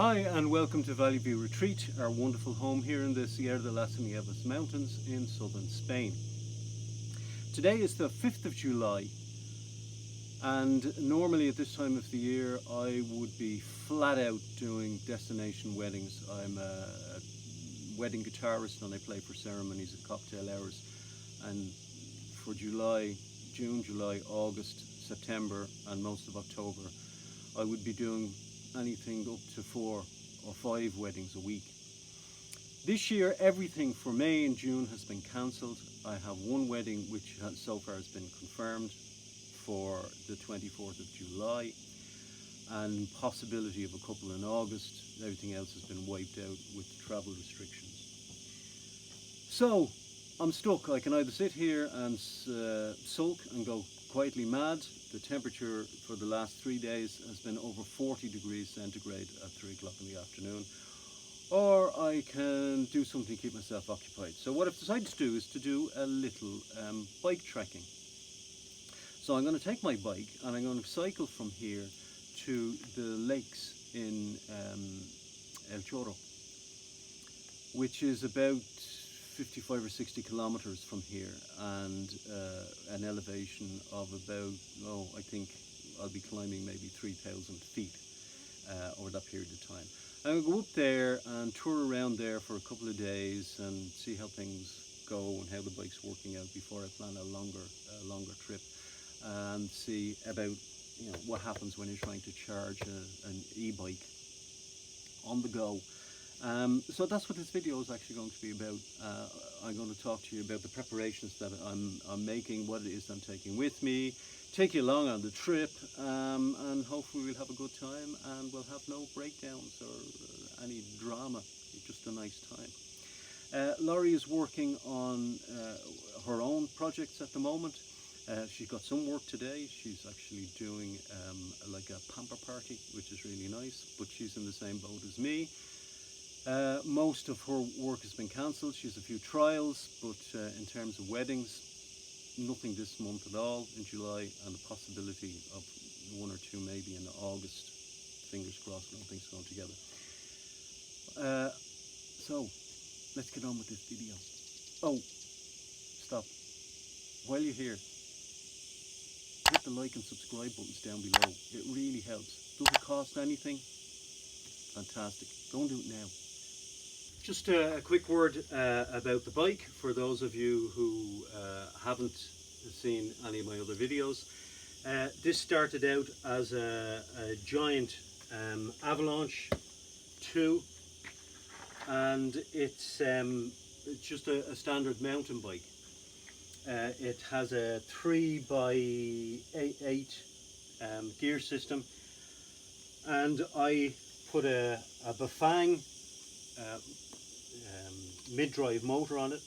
Hi and welcome to Valley View Retreat, our wonderful home here in the Sierra de las Nieves mountains in southern Spain. Today is the 5th of July and normally at this time of the year I would be flat out doing destination weddings. I'm a wedding guitarist and I play for ceremonies at cocktail hours, and for June, July, August, September and most of October I would be doing anything up to 4 or 5 weddings a week. This year everything for May and June has been cancelled. I have one wedding which so far has been confirmed for the 24th of July and possibility of a couple in August. Everything else has been wiped out with travel restrictions. So I'm stuck. I can either sit here and sulk and go quietly mad. The temperature for the last 3 days has been over 40 degrees centigrade at 3 o'clock in the afternoon, or I can do something to keep myself occupied. So what I've decided to do is to do a little bike trekking. So I'm going to take my bike and I'm going to cycle from here to the lakes in El Chorro, which is about 55 or 60 kilometers from here, and an elevation of about, I think I'll be climbing maybe 3,000 feet over that period of time. I'm going to go up there and tour around there for a couple of days and see how things go and how the bike's working out before I plan a longer trip, and see about what happens when you're trying to charge an e-bike on the go. So that's what this video is actually going to be about. I'm going to talk to you about the preparations that I'm making, what it is I'm taking with me, take you along on the trip, and hopefully we'll have a good time and we'll have no breakdowns or any drama, just a nice time. Laurie is working on her own projects at the moment. She's got some work today. She's actually doing like a pamper party, which is really nice, but she's in the same boat as me. Most of her work has been cancelled. She has a few trials, but in terms of weddings, nothing this month at all in July, and the possibility of 1 or 2 maybe in August. Fingers crossed, when things go together. So let's get on with this video. Oh, stop. While you're here, hit the like and subscribe buttons down below. It really helps. Doesn't cost anything. Fantastic. Go and do it now. Just a quick word about the bike for those of you who haven't seen any of my other videos. This started out as a giant Avalanche 2, and it's just a standard mountain bike. It has a 3x8 gear system, and I put a Bafang mid-drive motor on it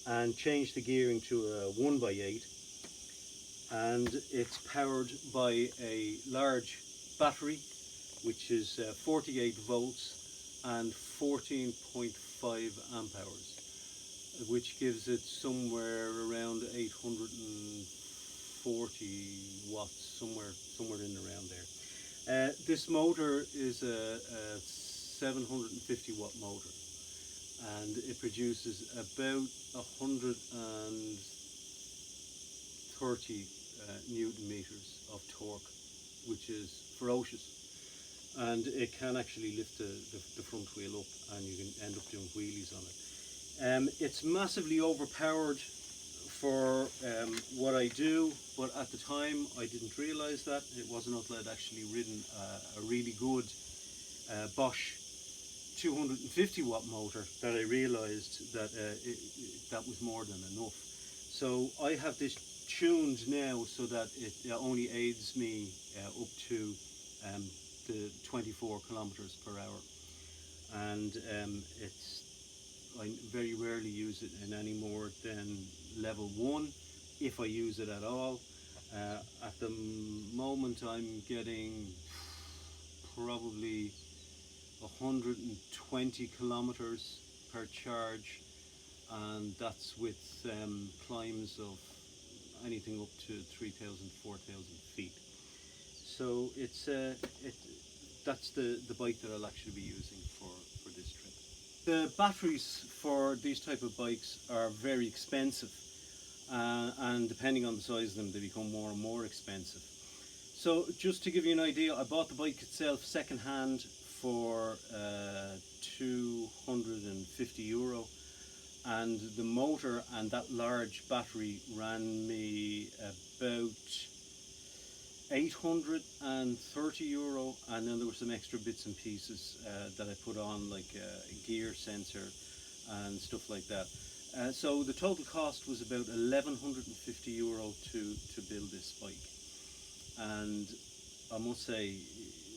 and changed the gearing to a 1x8, and it's powered by a large battery which is 48 volts and 14.5 amp hours, which gives it somewhere around 840 watts, somewhere in around there. This motor is a 750 watt motor, and it produces about 130 newton meters of torque, which is ferocious, and it can actually lift the front wheel up, and you can end up doing wheelies on it. It's massively overpowered for what I do, but at the time I didn't realize that. It wasn't until I'd actually ridden a really good Bosch 250 watt motor that I realized that that was more than enough. So I have this tuned now so that it only aids me up to the 24 kilometers per hour, and I very rarely use it in any more than level 1, if I use it at all. At the moment I'm getting probably 120 kilometers per charge, and that's with climbs of anything up to 3,000, 4,000 feet. So it's that's the bike that I'll actually be using for this trip. The batteries for these type of bikes are very expensive, and depending on the size of them, they become more and more expensive. So just to give you an idea, I bought the bike itself second hand for €250, and the motor and that large battery ran me about €830, and then there were some extra bits and pieces that I put on, like a gear sensor and stuff like that. So the total cost was about €1,150 to build this bike, and I must say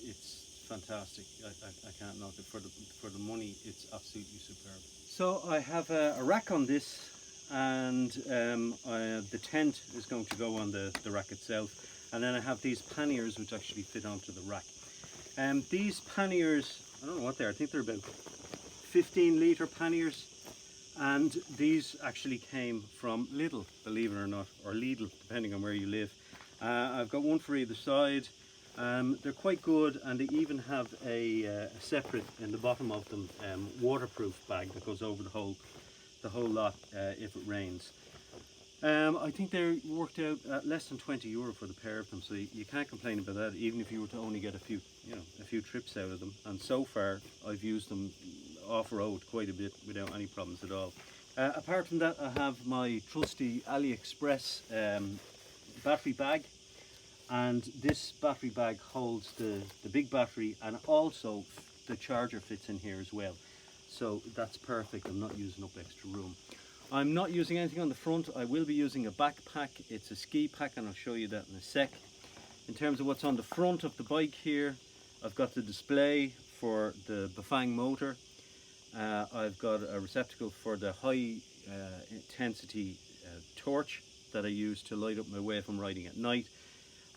it's fantastic. I can't knock it. For the money, it's absolutely superb. So I have a rack on this, and the tent is going to go on the rack itself, and then I have these panniers which actually fit onto the rack. These panniers, I don't know what they are, I think they're about 15-litre panniers, and these actually came from Lidl, believe it or not, or Lidl, depending on where you live. I've got one for either side. They're quite good, and they even have a separate, in the bottom of them, waterproof bag that goes over the whole lot if it rains. I think they worked out at less than €20 for the pair of them, so you can't complain about that, even if you were to only get a few trips out of them. And so far, I've used them off-road quite a bit without any problems at all. Apart from that, I have my trusty AliExpress battery bag, and this battery bag holds the big battery, and also the charger fits in here as well, so that's perfect. I'm not using up extra room. I'm not using anything on the front. I will be using a backpack. It's a ski pack, and I'll show you that in a sec. In terms of what's on the front of the bike here, I've got the display for the Bafang motor. I've got a receptacle for the high intensity torch that I use to light up my way if I'm riding at night.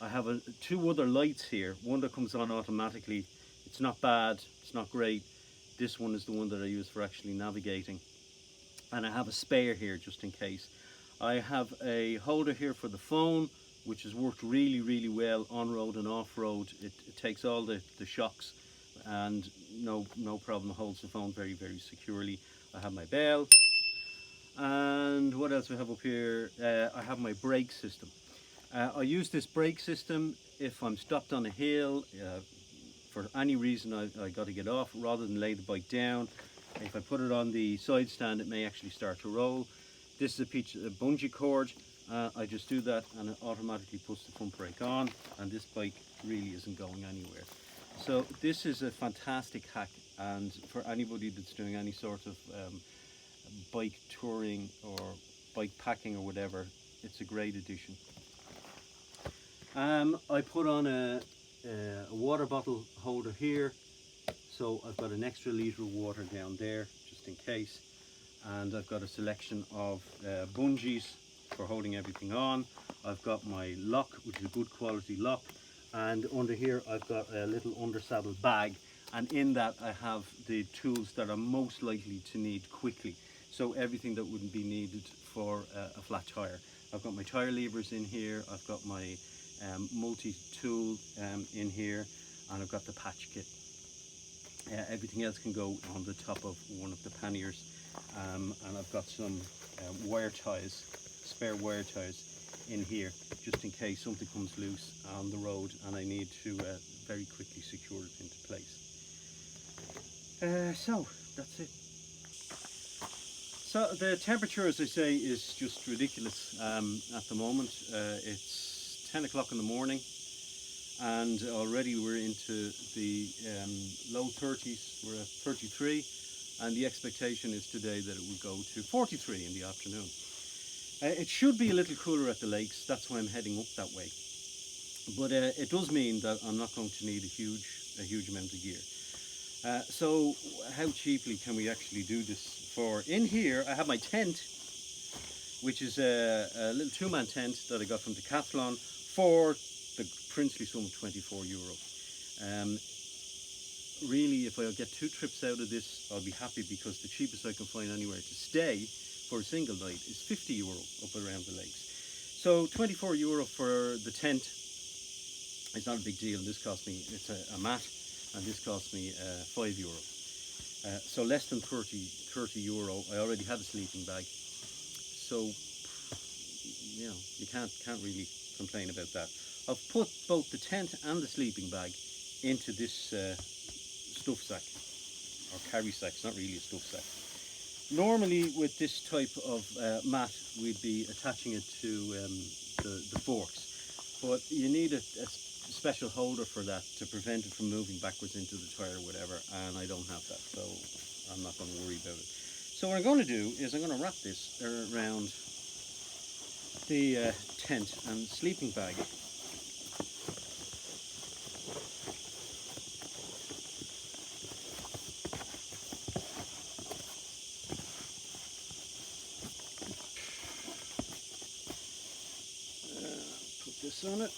I have two other lights here, one that comes on automatically. It's not bad, it's not great. This one is the one that I use for actually navigating. And I have a spare here just in case. I have a holder here for the phone, which has worked really, really well on road and off road. It takes all the shocks, and no problem, holds the phone very, very securely. I have my bell, and what else we have up here? I have my brake system. I use this brake system if I'm stopped on a hill, for any reason I got to get off, rather than lay the bike down. If I put it on the side stand, it may actually start to roll. This is a bungee cord. I just do that, and it automatically puts the front brake on, and this bike really isn't going anywhere. So this is a fantastic hack, and for anybody that's doing any sort of bike touring or bike packing or whatever, it's a great addition. I put on a water bottle holder here, so I've got an extra litre of water down there just in case, and I've got a selection of bungees for holding everything on. I've got my lock, which is a good quality lock, and under here I've got a little under saddle bag, and in that I have the tools that are most likely to need quickly, so everything that wouldn't be needed for a flat tire. I've got my tire levers in here, I've got my multi-tool in here, and I've got the patch kit. Everything else can go on the top of one of the panniers, and I've got some wire ties, spare wire ties in here, just in case something comes loose on the road and I need to very quickly secure it into place. So that's it. So the temperature, as I say, is just ridiculous at the moment. It's 10 o'clock in the morning, and already we're into the low 30s. We're at 33, and the expectation is today that it will go to 43 in the afternoon. It should be a little cooler at the lakes, that's why I'm heading up that way. But it does mean that I'm not going to need a huge amount of gear. So how cheaply can we actually do this for? In here I have my tent, which is a little two-man tent that I got from Decathlon for the princely sum of €24. Really, if I get 2 trips out of this, I'll be happy, because the cheapest I can find anywhere to stay for a single night is €50 up around the lakes. So €24 for the tent is not a big deal. This cost me, it's a mat, and this cost me €5. So less than 30 euro. I already had a sleeping bag, so you know, you can't really complain about that. I've put both the tent and the sleeping bag into this stuff sack, or carry sack. It's not really a stuff sack. Normally with this type of mat we'd be attaching it to the forks, but you need a special holder for that to prevent it from moving backwards into the tire or whatever, and I don't have that, so I'm not going to worry about it. So what I'm going to do is I'm going to wrap this around the tent and sleeping bag. Put this on it.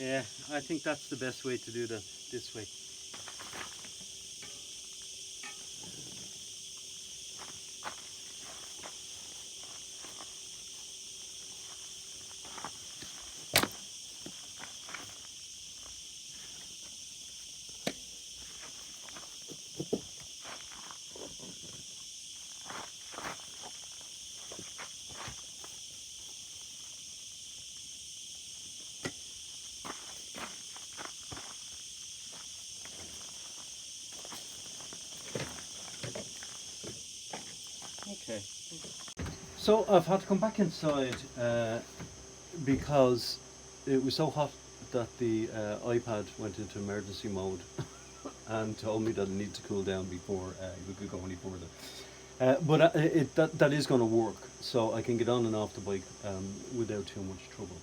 Yeah, I think that's the best way to do that, this way. Okay. So I've had to come back inside because it was so hot that the iPad went into emergency mode and told me that it needed to cool down before we could go any further. But that is going to work, so I can get on and off the bike without too much trouble.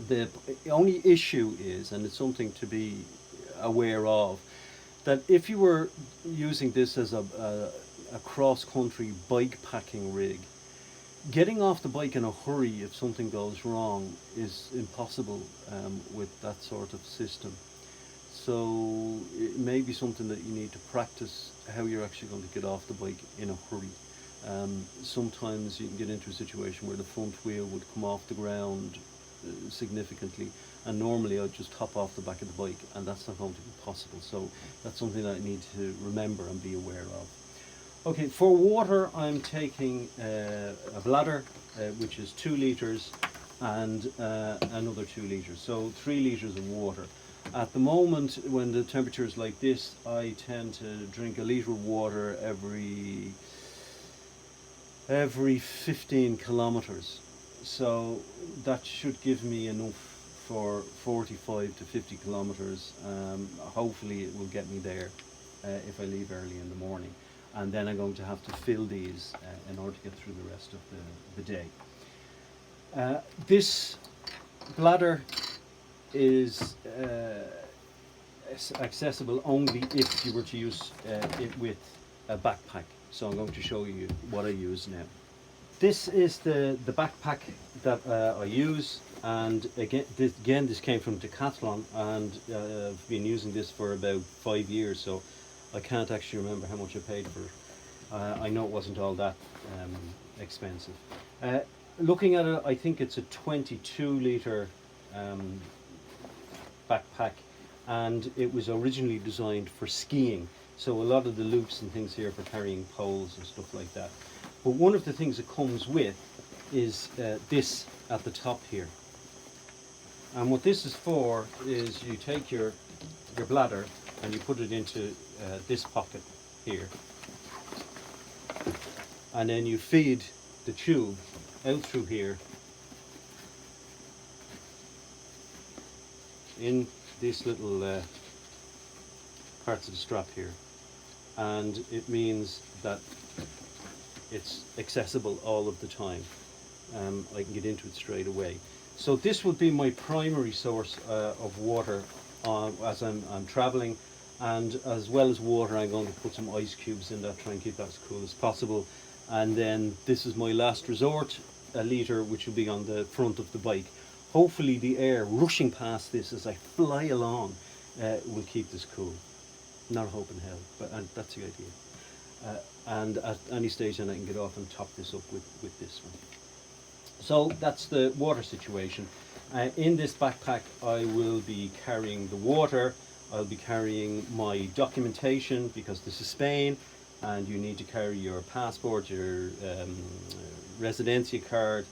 The only issue is, and it's something to be aware of, that if you were using this as a cross-country bike packing rig, getting off the bike in a hurry if something goes wrong is impossible with that sort of system. So it may be something that you need to practice how you're actually going to get off the bike in a hurry. Sometimes you can get into a situation where the front wheel would come off the ground significantly, and normally I'd just hop off the back of the bike, and that's not going to be possible. So that's something that I need to remember and be aware of. Okay, for water I'm taking a bladder which is 2 litres and another 2 litres, so 3 litres of water. At the moment, when the temperature is like this, I tend to drink a litre of water every 15 kilometres. So that should give me enough for 45 to 50 kilometres. Hopefully it will get me there if I leave early in the morning. And then I'm going to have to fill these in order to get through the rest of the day. This bladder is accessible only if you were to use it with a backpack. So I'm going to show you what I use now. This is the backpack that I use, and again this came from Decathlon, and I've been using this for about 5 years, so I can't actually remember how much I paid for it. I know it wasn't all that expensive. Looking at it, I think it's a 22 litre backpack, and it was originally designed for skiing, so a lot of the loops and things here for carrying poles and stuff like that. But one of the things it comes with is this at the top here, and what this is for is you take your bladder and you put it into this pocket here, and then you feed the tube out through here in these little parts of the strap here, and it means that it's accessible all of the time. I can get into it straight away. So this would be my primary source of water as I'm traveling, and as well as water I'm going to put some ice cubes in that, try and keep that as cool as possible. and then this is my last resort, a litre which will be on the front of the bike. Hopefully the air rushing past this as I fly along will keep this cool. Not a hope in hell, but that's the idea. And at any stage then I can get off and top this up with this one. So that's the water situation. In this backpack I will be carrying the water, I'll be carrying my documentation, because this is Spain and you need to carry your passport, your residencia card,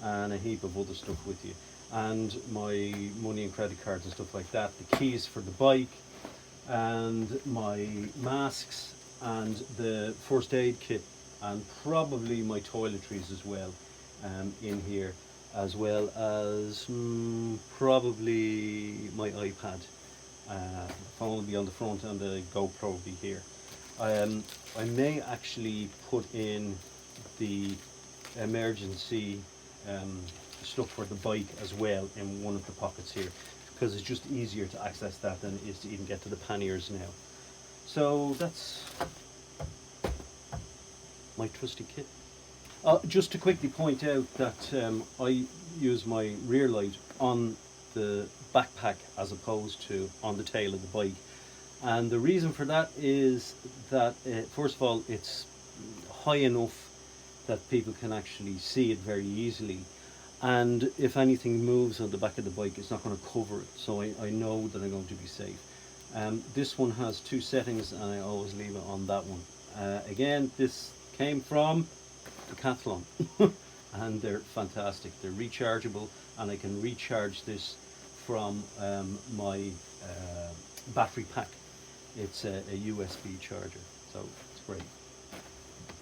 and a heap of other stuff with you, and my money and credit cards and stuff like that, the keys for the bike, and my masks, and the first aid kit, and probably my toiletries as well in here, as well as probably my iPad. The phone will be on the front and the GoPro will be here. I may actually put in the emergency stuff for the bike as well in one of the pockets here, because it's just easier to access that than it is to even get to the panniers now. So that's my trusty kit. Just to quickly point out that I use my rear light on the backpack as opposed to on the tail of the bike, and the reason for that is that first of all, it's high enough that people can actually see it very easily, and if anything moves on the back of the bike it's not going to cover it, so I know that I'm going to be safe. This one has two settings and I always leave it on that one. Again, this came from Decathlon and they're fantastic. They're rechargeable, and I can recharge this from my battery pack. It's a USB charger, so it's great.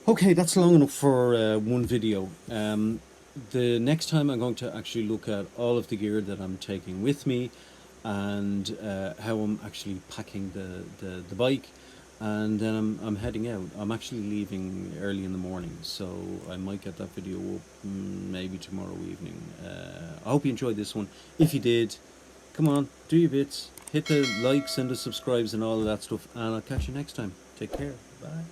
Okay, that's long enough for one video. The next time I'm going to actually look at all of the gear that I'm taking with me, and how I'm actually packing the bike, and then I'm heading out. I'm actually leaving early in the morning, so I might get that video up maybe tomorrow evening. I hope you enjoyed this one. If you did, come on, do your bits, hit the likes and the subscribes and all of that stuff, and I'll catch you next time. Take care. Bye.